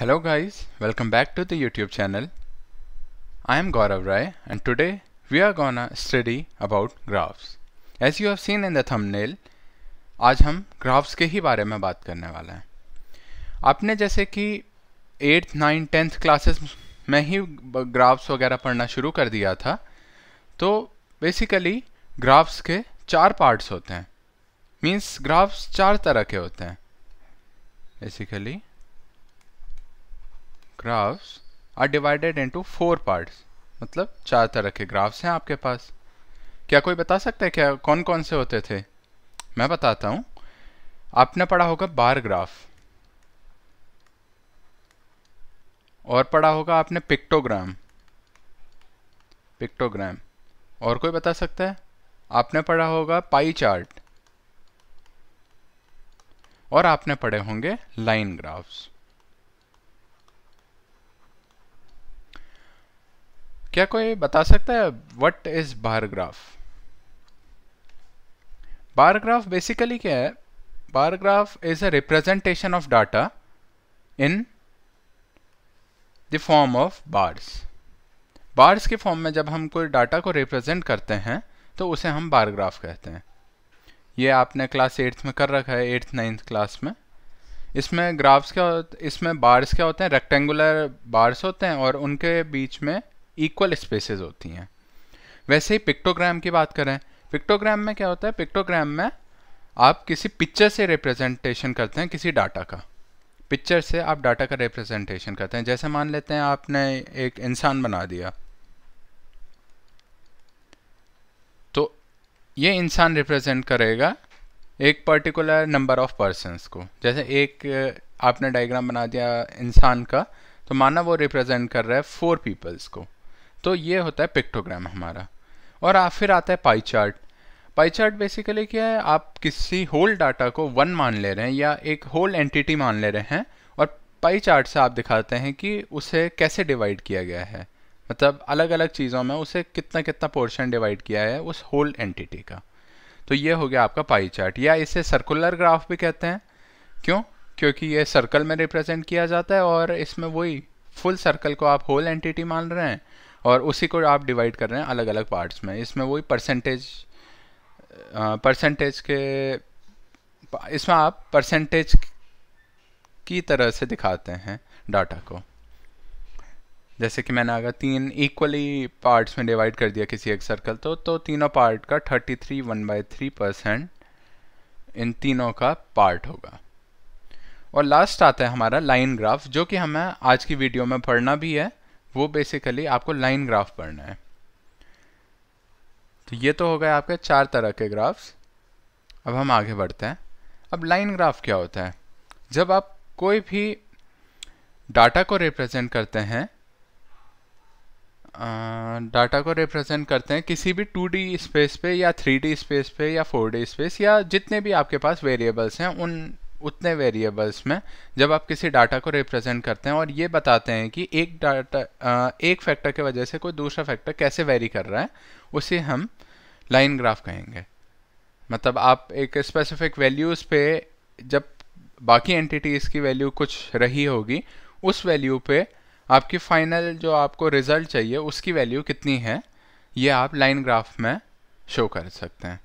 Hello guys, welcome back to the YouTube channel. I am Gaurav Rai and today we are gonna study about graphs. As you have seen in the thumbnail, आज हम graphs के ही बारे में बात करने वाला हैं। आपने जैसे कि 8th, 9th, 10th क्लासेस में ही ग्राफ्स वगैरह पढ़ना शुरू कर दिया था, तो बेसिकली ग्राफ्स के 4 पार्ट्स होते हैं। मीन्स ग्राफ्स 4 तरह के होते हैं। Basically graphs are divided into 4 parts, मतलब 4 तरह के ग्राफ्स हैं आपके पास। क्या कोई बता सकता है क्या कौन कौन से होते थे? मैं बताता हूं। आपने पढ़ा होगा बार ग्राफ, और पढ़ा होगा आपने पिक्टोग्राम। और कोई बता सकता है? आपने पढ़ा होगा पाई चार्ट, और आपने पढ़े होंगे लाइन ग्राफ्स। क्या कोई बता सकता है what is bar graph? Bar graph basically क्या है? Bar graph is a representation of data in the form of bars. Bars के फॉर्म में जब हम कोई डाटा को रिप्रेजेंट करते हैं तो उसे हम बार ग्राफ कहते हैं। ये आपने क्लास 8th में कर रखा है, 8th 9th क्लास में। इसमें ग्राफ्स इसमें बार्स क्या होते हैं? रेक्टेंगुलर बार्स होते हैं और उनके बीच में इक्वल स्पेसेस होती हैं। वैसे ही पिक्टोग्राम की बात करें, पिक्टोग्राम में क्या होता है? पिक्टोग्राम में आप किसी पिक्चर से रिप्रेजेंटेशन करते हैं किसी डाटा का। पिक्चर से आप डाटा का रिप्रेजेंटेशन करते हैं। जैसे मान लेते हैं आपने एक इंसान बना दिया, तो ये इंसान रिप्रेजेंट करेगा एक पर्टिकुलर नंबर ऑफ पर्सन्स को। जैसे एक आपने डायग्राम बना दिया इंसान का, तो माना वो रिप्रेजेंट कर रहा है 4 पीपल्स को। तो ये होता है पिक्टोग्राम हमारा। और फिर आता है pie chart. Pie chart basically क्या है? आप किसी होल डाटा को 1 मान ले रहे हैं या एक होल एंटिटी मान ले रहे हैं, और पाई चार्ट से आप दिखाते हैं कि उसे कैसे डिवाइड किया गया है। मतलब अलग अलग चीज़ों में उसे कितना कितना पोर्शन डिवाइड किया है उस होल एंटिटी का। तो ये हो गया आपका पाई चार्ट, या इसे सर्कुलर ग्राफ भी कहते हैं। क्यों? क्योंकि ये सर्कल में रिप्रेजेंट किया जाता है और इसमें वही फुल सर्कल को आप होल एंटिटी मान रहे हैं और उसी को आप डिवाइड कर रहे हैं अलग अलग पार्ट्स में। इसमें वही परसेंटेज के इसमें आप परसेंटेज की तरह से दिखाते हैं डाटा को। जैसे कि मैंने अगर 3 इक्वली पार्ट्स में डिवाइड कर दिया किसी एक सर्कल, तो तीनों पार्ट का 33 1/3% इन तीनों का पार्ट होगा। और लास्ट आता है हमारा लाइन ग्राफ, जो कि हमें आज की वीडियो में पढ़ना भी है। वो बेसिकली आपको लाइन ग्राफ पढ़ना है। तो ये तो हो गए आपके 4 तरह के ग्राफ्स। अब हम आगे बढ़ते हैं। अब लाइन ग्राफ क्या होता है? जब आप कोई भी डाटा को रिप्रेजेंट करते हैं, किसी भी 2D स्पेस पे या 3D स्पेस पे या 4D स्पेस, या जितने भी आपके पास वेरिएबल्स हैं उतने वेरिएबल्स में जब आप किसी डाटा को रिप्रेजेंट करते हैं और ये बताते हैं कि एक फैक्टर की वजह से कोई दूसरा फैक्टर कैसे वेरी कर रहा है, उसे हम लाइन ग्राफ कहेंगे। मतलब आप एक स्पेसिफिक वैल्यूज़ पे जब बाकी एंटिटीज़ की वैल्यू कुछ रही होगी, उस वैल्यू पे आपकी फाइनल जो आपको रिजल्ट चाहिए उसकी वैल्यू कितनी है, ये आप लाइन ग्राफ में शो कर सकते हैं।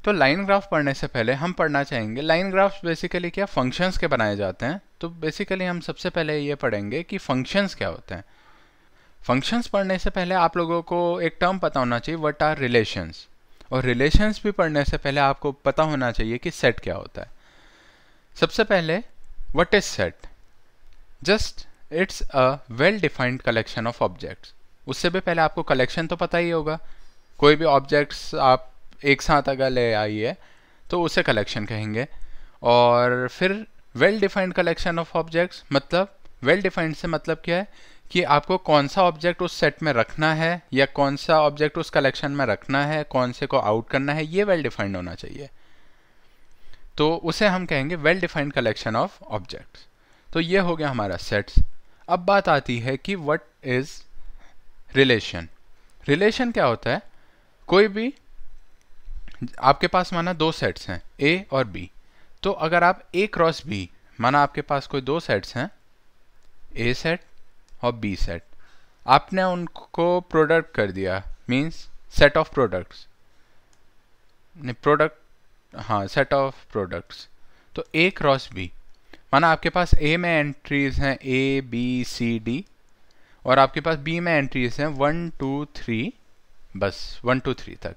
तो लाइन ग्राफ पढ़ने से पहले हम पढ़ना चाहेंगे लाइन ग्राफ्स बेसिकली क्या फंक्शंस के बनाए जाते हैं। तो बेसिकली हम सबसे पहले ये पढ़ेंगे कि फंक्शंस क्या होते हैं। फंक्शंस पढ़ने से पहले आप लोगों को एक टर्म पता होना चाहिए, व्हाट आर रिलेशंस। और रिलेशंस भी पढ़ने से पहले आपको पता होना चाहिए कि सेट क्या होता है। सबसे पहले what is set? Just it's a well defined collection of objects. उससे भी पहले आपको कलेक्शन तो पता ही होगा। कोई भी ऑब्जेक्ट्स आप एक साथ अगर ले आइए तो उसे कलेक्शन कहेंगे। और फिर well defined collection of objects, मतलब वेल डिफाइंड से मतलब क्या है कि आपको कौन सा ऑब्जेक्ट उस सेट में रखना है या कौन सा ऑब्जेक्ट उस कलेक्शन में रखना है, कौन से को आउट करना है, ये वेल डिफाइंड होना चाहिए। तो उसे हम कहेंगे well defined collection of objects. तो ये हो गया हमारा सेट्स। अब बात आती है कि व्हाट इज रिलेशन। रिलेशन क्या होता है? कोई भी आपके पास माना 2 सेट्स हैं A और B, तो अगर आप A क्रॉस B माना आपके पास कोई दो सेट्स हैं, ए सेट और बी सेट, आपने उनको प्रोडक्ट कर दिया, means set of products, product, हाँ सेट ऑफ प्रोडक्ट्स। तो ए क्रॉस बी, माना आपके पास ए में एंट्रीज हैं ए बी सी डी और आपके पास बी में एंट्रीज हैं 1 2 3, बस 1 2 3 तक।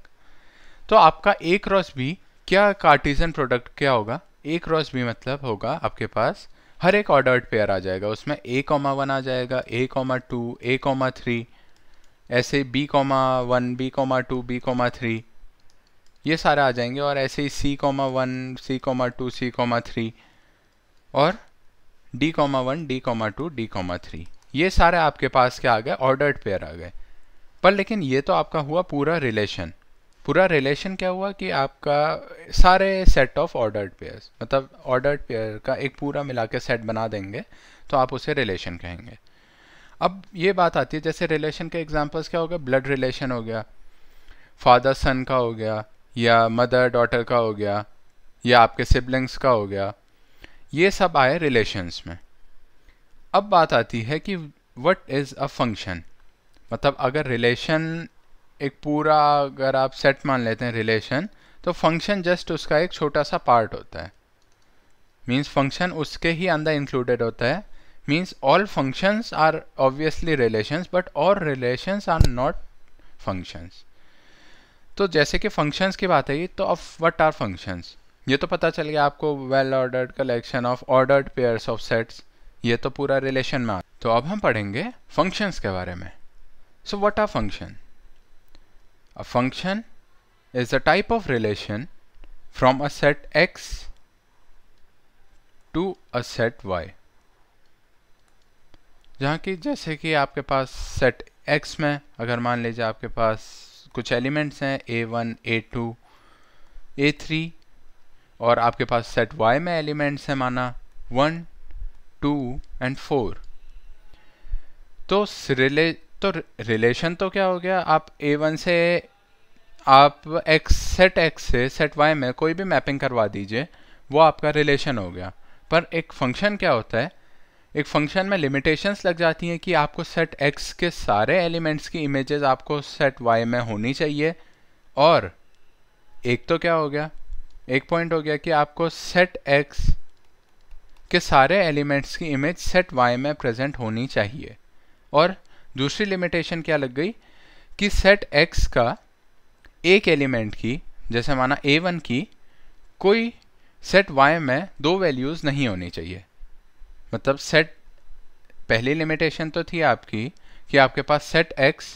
तो आपका ए क्रॉस बी क्या कार्टेशियन प्रोडक्ट क्या होगा? ए क्रॉस बी मतलब होगा आपके पास हर एक ऑर्डर्ड पेयर आ जाएगा, उसमें a, 1 आ जाएगा, a, 2, a, 3, ऐसे b, 1, b, 2, b, 3, ये सारे आ जाएंगे, और ऐसे ही c, 1, c, 2, c, 3 और d, 1, d, 2, d, 3, ये सारे आपके पास क्या आ गए? ऑर्डर्ड पेयर आ गए। पर लेकिन ये तो आपका हुआ पूरा रिलेशन। पूरा रिलेशन क्या हुआ कि आपका सारे सेट ऑफ ऑर्डर्ड पेयर्स, मतलब ऑर्डर्ड पेयर का एक पूरा मिला के सेट बना देंगे तो आप उसे रिलेशन कहेंगे। अब ये बात आती है, जैसे रिलेशन के एग्जांपल्स क्या हो गया? ब्लड रिलेशन हो गया, फादर सन का हो गया, या मदर डॉटर का हो गया, या आपके सिबलिंग्स का हो गया, ये सब आए रिलेशंस में। अब बात आती है कि व्हाट इज़ अ फंक्शन, मतलब अगर रिलेशन एक पूरा अगर आप सेट मान लेते हैं रिलेशन, तो फंक्शन जस्ट उसका एक छोटा सा पार्ट होता है, मीन्स फंक्शन उसके ही अंदर इंक्लूडेड होता है। Means all functions are obviously relations, but all relations are not functions. तो जैसे कि फंक्शंस की बात है, तो ऑफ व्हाट आर फंक्शंस, ये तो पता चल गया आपको, well ordered collection of ordered pairs of sets, ये तो पूरा रिलेशन में। तो अब हम पढ़ेंगे फंक्शंस के बारे में। So what are function? A function is a type of relation from a set X to a set Y, जहाँ की जैसे कि आपके पास सेट X में अगर मान लीजिए आपके पास कुछ एलिमेंट्स हैं A1, A2, A3, और आपके पास सेट Y में एलिमेंट्स हैं माना 1, 2 and 4, तो रिलेशन तो क्या हो गया? आप A1 से आप सेट X से सेट Y में कोई भी मैपिंग करवा दीजिए, वो आपका रिलेशन हो गया। पर एक फंक्शन क्या होता है? एक फंक्शन में लिमिटेशंस लग जाती हैं कि आपको सेट X के सारे एलिमेंट्स की इमेजेस आपको सेट Y में होनी चाहिए, और एक तो क्या हो गया, एक पॉइंट हो गया कि आपको सेट X के सारे एलिमेंट्स की इमेज सेट Y में प्रेजेंट होनी चाहिए। और दूसरी लिमिटेशन क्या लग गई कि सेट X का एक एलिमेंट की, जैसे माना A1 की, कोई सेट Y में दो वैल्यूज़ नहीं होनी चाहिए। मतलब सेट, पहली लिमिटेशन तो थी आपकी कि आपके पास सेट X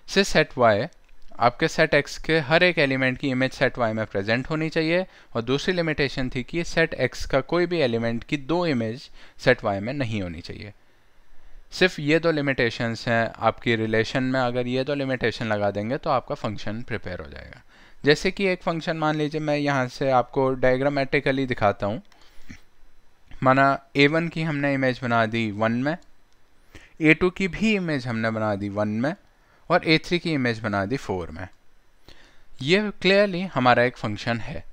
से सेट Y, आपके सेट X के हर एक एलिमेंट की इमेज सेट Y में प्रेजेंट होनी चाहिए, और दूसरी लिमिटेशन थी कि सेट X का कोई भी एलिमेंट की दो इमेज सेट Y में नहीं होनी चाहिए। सिर्फ ये दो लिमिटेशंस हैं आपकी रिलेशन में, अगर ये दो लिमिटेशन लगा देंगे तो आपका फंक्शन प्रिपेयर हो जाएगा। जैसे कि एक फंक्शन मान लीजिए, मैं यहाँ से आपको डायग्रामेटिकली दिखाता हूँ। माना A1 की हमने इमेज बना दी 1 में, A2 की भी इमेज हमने बना दी 1 में, और A3 की इमेज बना दी 4 में। ये क्लियरली हमारा एक फंक्शन है,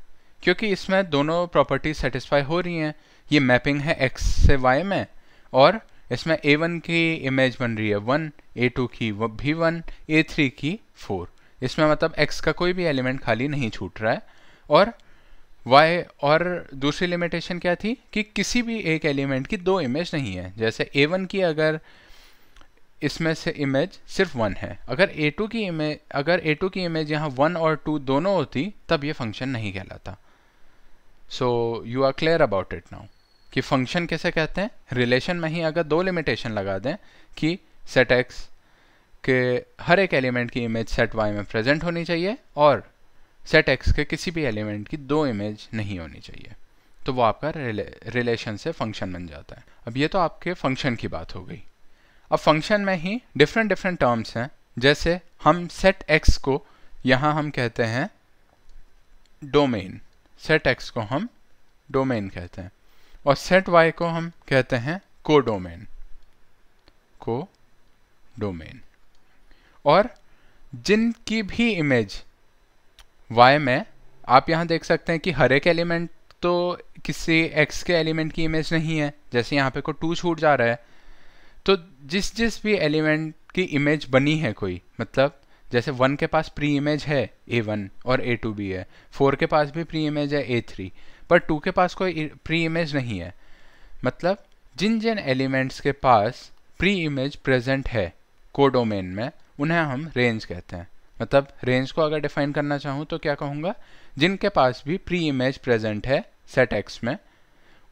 क्योंकि इसमें दोनों प्रॉपर्टी सेटिस्फाई हो रही हैं। ये मैपिंग है X से Y में, और इसमें A1 की इमेज बन रही है 1, A2 की भी 1, A3 की 4। इसमें मतलब X का कोई भी एलिमेंट खाली नहीं छूट रहा है। और Y, और दूसरी लिमिटेशन क्या थी कि किसी भी एक एलिमेंट की दो इमेज नहीं है। जैसे A1 की अगर इसमें से इमेज सिर्फ 1 है, अगर A2 की इमेज यहाँ 1 और 2 दोनों होती, तब ये फंक्शन नहीं कहलाता। So you are clear about it now कि फंक्शन कैसे कहते हैं? रिलेशन में ही अगर दो लिमिटेशन लगा दें कि सेट X के हर एक एलिमेंट की इमेज सेट Y में प्रेजेंट होनी चाहिए, और सेट X के किसी भी एलिमेंट की दो इमेज नहीं होनी चाहिए, तो वो आपका रिलेशन से फंक्शन बन जाता है। अब ये तो आपके फंक्शन की बात हो गई। अब फंक्शन में ही डिफरेंट टर्म्स हैं। जैसे हम सेट X को यहाँ हम कहते हैं डोमेन, सेट X को हम डोमेन कहते हैं, और सेट Y को हम कहते हैं कोडोमेन, और जिनकी भी इमेज Y में, आप यहाँ देख सकते हैं कि हर एक एलिमेंट तो किसी x के एलिमेंट की इमेज नहीं है, जैसे यहाँ पे को 2 छूट जा रहा है, तो जिस जिस भी एलिमेंट की इमेज बनी है कोई, मतलब जैसे 1 के पास प्री इमेज है a1 और a2 भी है, 4 के पास भी प्री इमेज है a3, पर 2 के पास कोई प्री इमेज नहीं है। मतलब जिन जिन एलिमेंट्स के पास प्री इमेज प्रेजेंट है कोडोमेन में, उन्हें हम रेंज कहते हैं। मतलब रेंज को अगर डिफाइन करना चाहूँ तो क्या कहूँगा, जिनके पास भी प्री इमेज प्रेजेंट है सेट एक्स में,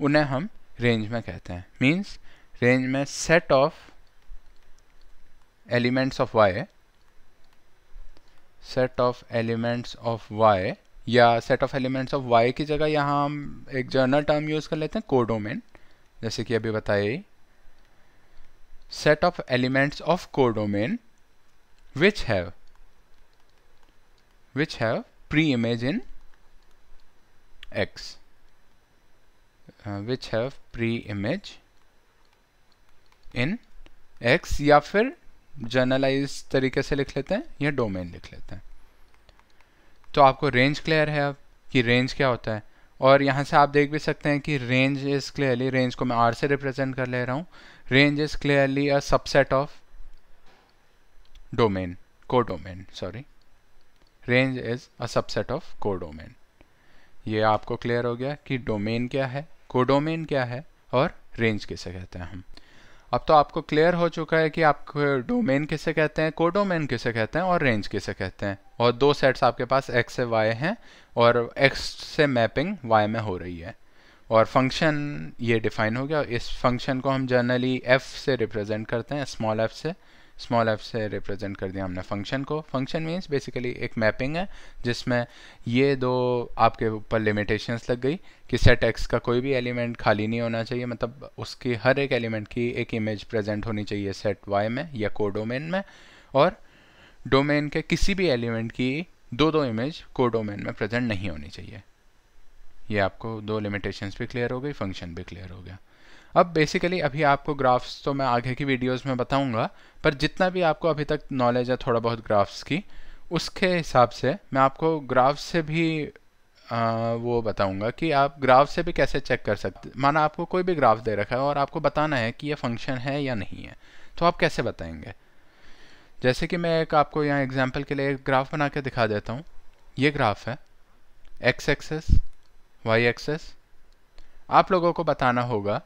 उन्हें हम रेंज में कहते हैं। मीन्स रेंज में set of elements of Y, set of elements of Y, या set of elements of Y की जगह यहाँ हम एक जर्नल टर्म यूज कर लेते हैं कोडोमेन, जैसे कि अभी बताइए, set of elements of codomain which have pre-image in X, which have pre-image in X, या फिर जर्नलाइज तरीके से लिख लेते हैं या डोमेन लिख लेते हैं। तो आपको रेंज क्लियर है अब कि रेंज क्या होता है। और यहाँ से आप देख भी सकते हैं कि रेंज इज क्लियरली, रेंज को मैं R से रिप्रेजेंट कर ले रहा हूँ, range is clearly a subset of domain, codomain, sorry, range is a subset of codomain. ये आपको क्लियर हो गया कि डोमेन क्या है, कोडोमेन क्या है और रेंज किसे कहते हैं हम। अब तो आपको क्लियर हो चुका है कि आप डोमेन किसे कहते हैं, कोडोमेन किसे कहते हैं और रेंज किसे कहते हैं। और दो सेट्स आपके पास x से y हैं और x से मैपिंग y में हो रही है। और फंक्शन ये डिफाइन हो गया। इस फंक्शन को हम जनरली f से रिप्रेजेंट करते हैं, स्मॉल f से रिप्रेजेंट कर दिया हमने फंक्शन को। फंक्शन मीन्स बेसिकली एक मैपिंग है जिसमें ये दो आपके ऊपर लिमिटेशंस लग गई कि सेट x का कोई भी एलिमेंट खाली नहीं होना चाहिए, मतलब उसकी हर एक एलिमेंट की एक इमेज प्रेजेंट होनी चाहिए सेट y में या कोडोमेन में, और डोमेन के किसी भी एलिमेंट की दो इमेज कोडोमेन में प्रेजेंट नहीं होनी चाहिए। ये आपको दो लिमिटेशंस भी क्लियर हो गई, फंक्शन भी क्लियर हो गया। अब बेसिकली अभी आपको ग्राफ्स तो मैं आगे की वीडियोस में बताऊंगा, पर जितना भी आपको अभी तक नॉलेज है थोड़ा बहुत ग्राफ्स की, उसके हिसाब से मैं आपको ग्राफ्स से भी वो बताऊंगा कि आप ग्राफ से भी कैसे चेक कर सकते। माना आपको कोई भी ग्राफ दे रखा है और आपको बताना है कि ये फंक्शन है या नहीं है, तो आप कैसे बताएंगे। जैसे कि मैं एक आपको यहाँ एग्जाम्पल के लिए एक ग्राफ बना के दिखा देता हूँ। ये ग्राफ है, एक्स एक्सेस, वाई एक्सेस। आप लोगों को बताना होगा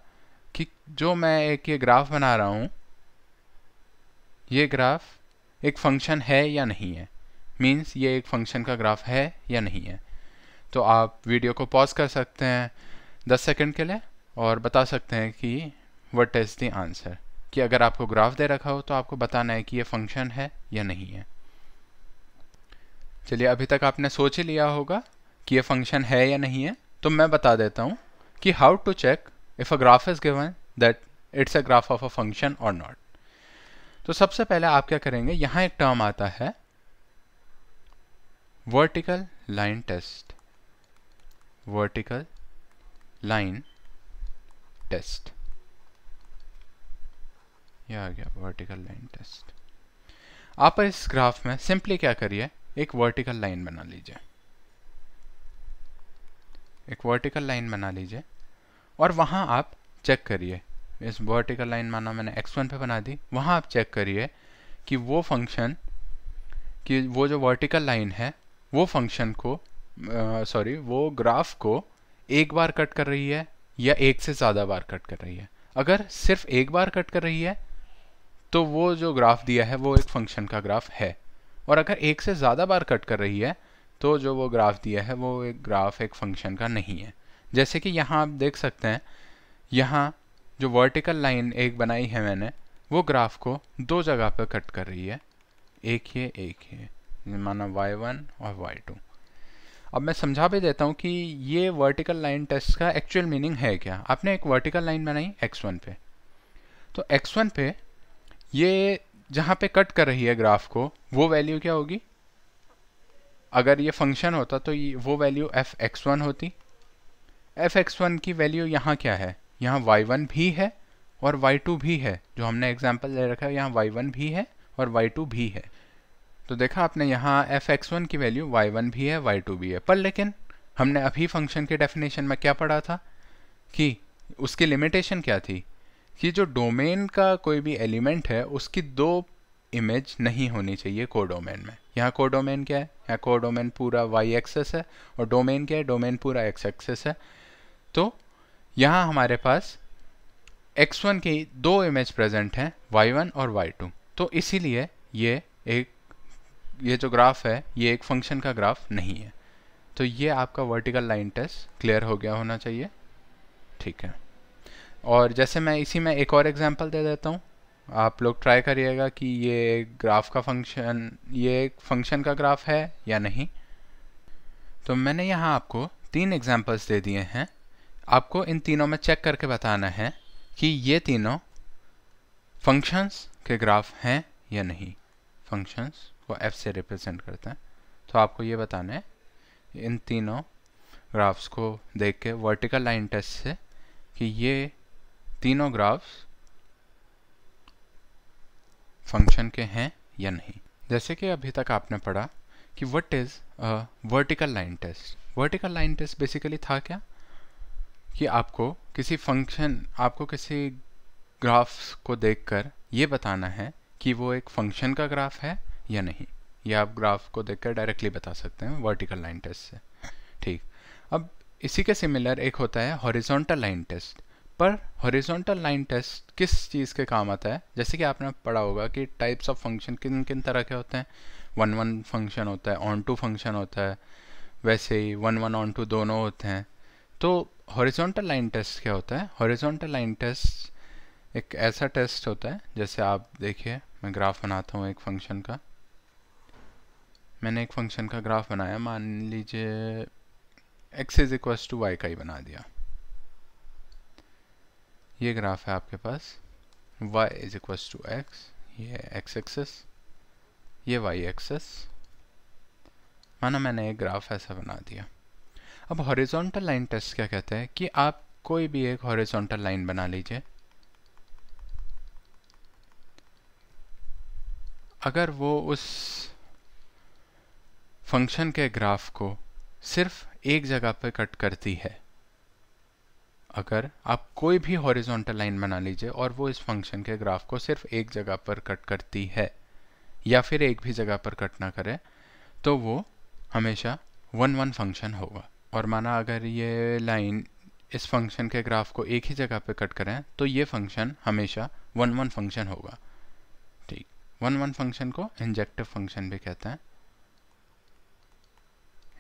कि जो मैं एक ये ग्राफ बना रहा हूँ, ये ग्राफ एक फंक्शन है या नहीं है। मीन्स ये एक फंक्शन का ग्राफ है या नहीं है। तो आप वीडियो को पॉज कर सकते हैं 10 सेकंड के लिए और बता सकते हैं कि व्हाट इज़ द आंसर, कि अगर आपको ग्राफ दे रखा हो तो आपको बताना है कि ये फंक्शन है या नहीं है। चलिए, अभी तक आपने सोच ही लिया होगा कि ये फंक्शन है या नहीं है, तो मैं बता देता हूँ कि how to check if a graph is given that it's a graph of a function or not। तो सबसे पहले आप क्या करेंगे, यहाँ एक टर्म आता है vertical line test, vertical line test, यह आ गया वर्टिकल लाइन टेस्ट। आप इस ग्राफ में सिंपली क्या करिए, एक वर्टिकल लाइन बना लीजिए, एक वर्टिकल लाइन बना लीजिए और वहाँ आप चेक करिए। इस वर्टिकल लाइन माना मैंने x1 पे बना दी, वहाँ आप चेक करिए कि वो फंक्शन, कि वो जो वर्टिकल लाइन है वो फंक्शन को वो ग्राफ को एक बार कट कर रही है या एक से ज़्यादा बार कट कर रही है। अगर सिर्फ एक बार कट कर रही है तो वो जो ग्राफ दिया है वो एक फंक्शन का ग्राफ है, और अगर एक से ज़्यादा बार कट कर रही है तो जो वो ग्राफ दिया है वो एक ग्राफ एक फंक्शन का नहीं है। जैसे कि यहाँ आप देख सकते हैं, यहाँ जो वर्टिकल लाइन एक बनाई है मैंने, वो ग्राफ को दो जगह पर कट कर रही है, एक ये माना y1 और y2। अब मैं समझा भी देता हूँ कि ये वर्टिकल लाइन टेस्ट का एक्चुअल मीनिंग है क्या। आपने एक वर्टिकल लाइन बनाई x1 पे, तो x1 पे ये जहाँ पे कट कर रही है ग्राफ को, वो वैल्यू क्या होगी। अगर ये फंक्शन होता तो वो वैल्यू f(x1) होती। f(x1) की वैल्यू यहाँ क्या है, यहाँ y1 भी है और y2 भी है। जो हमने एग्जांपल ले रखा है यहाँ y1 भी है और y2 भी है। तो देखा आपने, यहाँ f(x1) की वैल्यू y1 भी है, y2 भी है। पर लेकिन हमने अभी फंक्शन के डेफिनेशन में क्या पढ़ा था कि उसकी लिमिटेशन क्या थी कि जो डोमेन का कोई भी एलिमेंट है उसकी दो इमेज नहीं होनी चाहिए कोडोमेन में। यहाँ कोडोमेन क्या है, यहाँ कोडोमेन पूरा वाई एक्सेस है और डोमेन क्या है, डोमेन पूरा एक्स एक्सेस है। तो यहाँ हमारे पास x1 की दो इमेज प्रेजेंट हैं, y1 और y2। तो इसीलिए ये जो ग्राफ है ये एक फंक्शन का ग्राफ नहीं है। तो ये आपका वर्टिकल लाइन टेस्ट क्लियर हो गया होना चाहिए, ठीक है। और जैसे मैं इसी में एक और एग्जांपल दे देता हूँ, आप लोग ट्राई करिएगा कि ये ग्राफ का फंक्शन, ये एक फंक्शन का ग्राफ है या नहीं। तो मैंने यहाँ आपको 3 एग्जांपल्स दे दिए हैं, आपको इन तीनों में चेक करके बताना है कि ये तीनों फंक्शंस के ग्राफ हैं या नहीं। फंक्शंस को f से रिप्रेजेंट करते हैं, तो आपको ये बताना है इन तीनों ग्राफ्स को देख के वर्टिकल लाइन टेस्ट से कि ये तीनों ग्राफ्स फंक्शन के हैं या नहीं। जैसे कि अभी तक आपने पढ़ा कि what is a vertical line test. Vertical line test basically था क्या कि आपको किसी ग्राफ्स को देखकर ये बताना है कि वो एक फंक्शन का ग्राफ है या नहीं। ये आप ग्राफ को देखकर डायरेक्टली बता सकते हैं वर्टिकल लाइन टेस्ट से, ठीक। अब इसी के सिमिलर एक होता है हॉरिजॉन्टल लाइन टेस्ट। पर हॉरिजॉन्टल लाइन टेस्ट किस चीज़ के काम आता है, जैसे कि आपने पढ़ा होगा कि टाइप्स ऑफ फंक्शन किन किन तरह के होते हैं। 1-1 फंक्शन होता है, ऑन टू फंक्शन होता है, वैसे ही 1-1 ऑन टू दोनों होते हैं। तो हॉरिजॉन्टल लाइन टेस्ट क्या होता है? हॉरिजॉन्टल लाइन टेस्ट एक ऐसा टेस्ट होता है, जैसे आप देखिए मैं ग्राफ बनाता हूँ एक फंक्शन का। मैंने एक फंक्शन का ग्राफ बनाया, मान लीजिए x is equals to y का ही बना दिया। ये ग्राफ है आपके पास, y is equals to x, ये x एक्सेस, ये y एक्सेस। माना मैंने एक ग्राफ ऐसा बना दिया। अब हॉरिजॉन्टल लाइन टेस्ट क्या कहते हैं कि आप कोई भी एक हॉरिजॉन्टल लाइन बना लीजिए, अगर वो उस फंक्शन के ग्राफ को सिर्फ एक जगह पर कट करती है। अगर आप कोई भी हॉरिजॉन्टल लाइन बना लीजिए और वो इस फंक्शन के ग्राफ को सिर्फ एक जगह पर कट करती है या फिर एक भी जगह पर कट ना करे, तो वो हमेशा 1-1 फंक्शन होगा। और माना अगर ये लाइन इस फंक्शन के ग्राफ को एक ही जगह पर कट करें तो ये फंक्शन हमेशा 1-1 फंक्शन होगा, ठीक। 1-1 फंक्शन को इंजेक्टिव फंक्शन भी कहते हैं,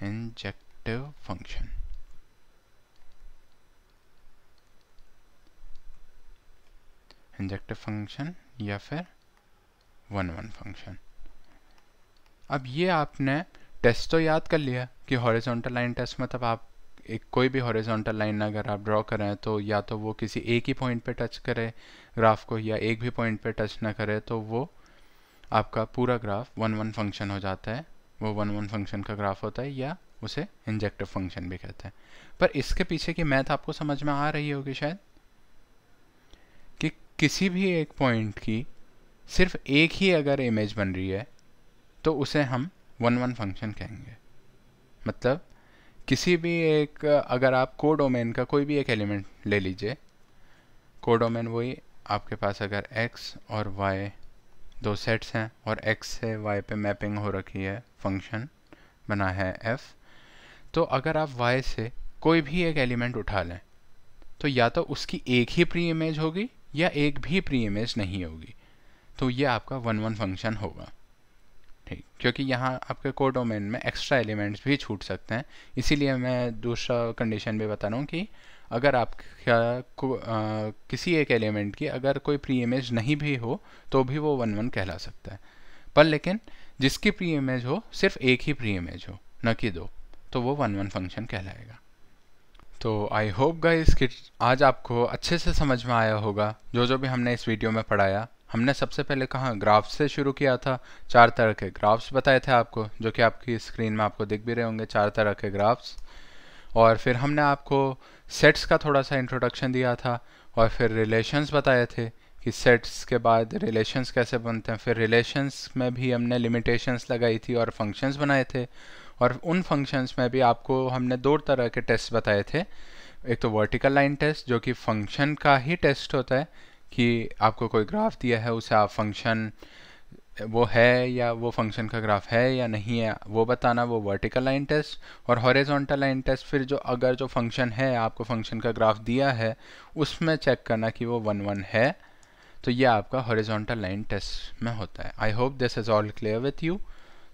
इंजेक्टिव फंक्शन। इंजेक्टिव फंक्शन या फिर 1-1 फंक्शन। अब ये आपने टेस्ट तो याद कर लिया कि हॉरिजॉन्टल लाइन टेस्ट मतलब आप कोई भी हॉरिजॉन्टल लाइन अगर आप ड्रॉ करें तो या तो वो किसी एक ही पॉइंट पे टच करे ग्राफ को, या एक भी पॉइंट पे टच ना करे तो वो आपका पूरा ग्राफ 1-1 फंक्शन हो जाता है। वो 1-1 फंक्शन का ग्राफ होता है, या उसे इंजेक्टिव फंक्शन भी कहते हैं। पर इसके पीछे की मैथ आपको समझ में आ रही होगी शायद, कि किसी भी एक पॉइंट की सिर्फ एक ही अगर इमेज बन रही है तो उसे हम 1-1 फंक्शन कहेंगे। मतलब किसी भी एक, अगर आप कोडोमेन का कोई भी एक एलिमेंट ले लीजिए, कोडोमेन वही आपके पास अगर x और y दो सेट्स हैं और x से y पे मैपिंग हो रखी है, फंक्शन बना है f, तो अगर आप y से कोई भी एक एलिमेंट उठा लें तो या तो उसकी एक ही प्री इमेज होगी या एक भी प्री इमेज नहीं होगी, तो ये आपका 1-1 फंक्शन होगा, ठीक। क्योंकि यहाँ आपके कोडोमेन में एक्स्ट्रा एलिमेंट्स भी छूट सकते हैं, इसीलिए मैं दूसरा कंडीशन भी बता रहा हूँ कि अगर आप किसी एक एलिमेंट की अगर कोई प्री इमेज नहीं भी हो तो भी वो 1-1 कहला सकता है। पर लेकिन जिसकी प्री इमेज हो सिर्फ एक ही प्री इमेज हो, न कि दो, तो वो 1-1 फंक्शन कहलाएगा। तो आई होप गाइस कि आज आपको अच्छे से समझ में आया होगा जो जो भी हमने इस वीडियो में पढ़ाया। हमने सबसे पहले कहाँ ग्राफ से शुरू किया था, 4 तरह के ग्राफ्स बताए थे आपको, जो कि आपकी स्क्रीन में आपको दिख भी रहे होंगे, 4 तरह के ग्राफ्स। और फिर हमने आपको सेट्स का थोड़ा सा इंट्रोडक्शन दिया था, और फिर रिलेशंस बताए थे कि सेट्स के बाद रिलेशंस कैसे बनते हैं। फिर रिलेशंस में भी हमने लिमिटेशंस लगाई थी और फंक्शंस बनाए थे, और उन फंक्शंस में भी आपको हमने 2 तरह के टेस्ट बताए थे, एक तो वर्टिकल लाइन टेस्ट जो कि फंक्शन का ही टेस्ट होता है कि आपको कोई ग्राफ दिया है उसे आप फंक्शन वो है या वो फंक्शन का ग्राफ है या नहीं है वो बताना, वो वर्टिकल लाइन टेस्ट। और हॉरिजॉन्टल लाइन टेस्ट फिर जो अगर जो फंक्शन है आपको फंक्शन का ग्राफ दिया है उसमें चेक करना कि वो 1 1 है, तो ये आपका हॉरिजॉन्टल लाइन टेस्ट में होता है। I hope this is all clear with you.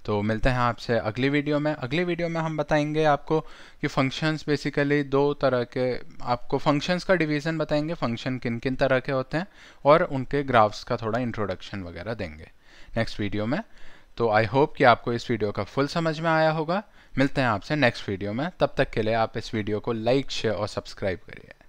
तो मिलते हैं आपसे अगली वीडियो में। अगली वीडियो में हम बताएंगे आपको कि फंक्शंस बेसिकली 2 तरह के, आपको फंक्शंस का डिवीज़न बताएंगे, फंक्शन किन किन तरह के होते हैं, और उनके ग्राफ्स का थोड़ा इंट्रोडक्शन वगैरह देंगे नेक्स्ट वीडियो में। तो आई होप कि आपको इस वीडियो का फुल समझ में आया होगा। मिलते हैं आपसे नेक्स्ट वीडियो में, तब तक के लिए आप इस वीडियो को लाइक, शेयर और सब्सक्राइब करिए।